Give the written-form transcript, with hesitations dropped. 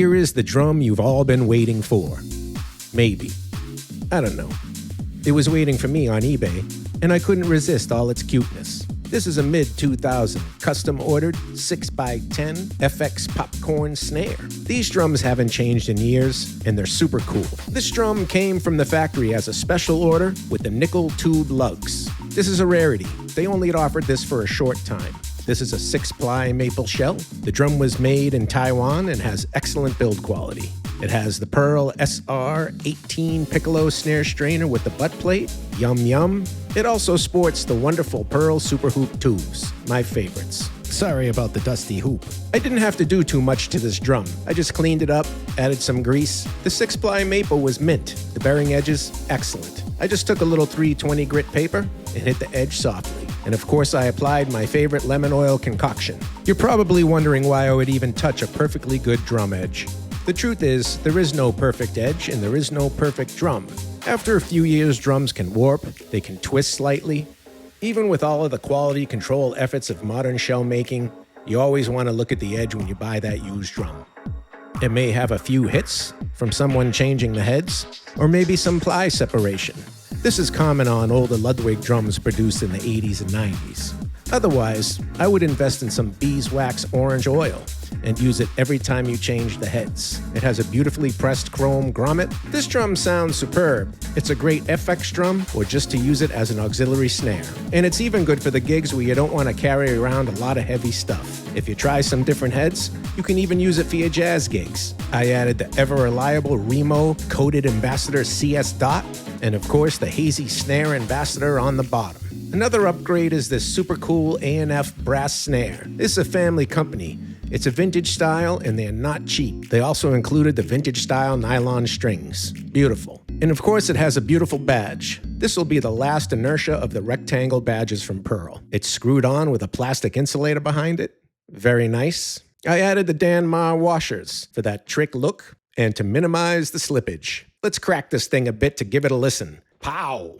here is the drum you've all been waiting for. Maybe. I don't know. It was waiting for me on eBay, and I couldn't resist all its cuteness. This is a mid-2000 custom-ordered 6x10 FX Popcorn Snare. These drums haven't changed in years, and they're super cool. This drum came from the factory as a special order with the nickel tube lugs. This is a rarity. They only had offered this for a short time. This is a 6-ply maple shell. The drum was made in Taiwan and has excellent build quality. It has the Pearl SR18 piccolo snare strainer with the butt plate. Yum yum. It also sports the wonderful Pearl Super Hoop tubes, my favorites. Sorry about the dusty hoop. I didn't have to do too much to this drum. I just cleaned it up, added some grease. The 6-ply maple was mint. The bearing edges, excellent. I just took a little 320 grit paper and hit the edge softly. And of course I applied my favorite lemon oil concoction. You're probably wondering why I would even touch a perfectly good drum edge. The truth is, there is no perfect edge and there is no perfect drum. After a few years, drums can warp, they can twist slightly. Even with all of the quality control efforts of modern shell making, you always want to look at the edge when you buy that used drum. It may have a few hits from someone changing the heads, or maybe some ply separation. This is common on older Ludwig drums produced in the 80s and 90s. Otherwise, I would invest in some beeswax orange oil and use it every time you change the heads. It has a beautifully pressed chrome grommet. This drum sounds superb. It's a great FX drum or just to use it as an auxiliary snare. And it's even good for the gigs where you don't want to carry around a lot of heavy stuff. If you try some different heads, you can even use it for your jazz gigs. I added the ever-reliable Remo Coated Ambassador CS Dot, and of course the Hazy Snare Ambassador on the bottom. Another upgrade is this super cool A&F brass snare. This is a family company. It's a vintage style and they're not cheap. They also included the vintage style nylon strings. Beautiful. And of course it has a beautiful badge. This will be the last inertia of the rectangle badges from Pearl. It's screwed on with a plastic insulator behind it. Very nice. I added the Danmar washers for that trick look and to minimize the slippage. Let's crack this thing a bit to give it a listen. Pow!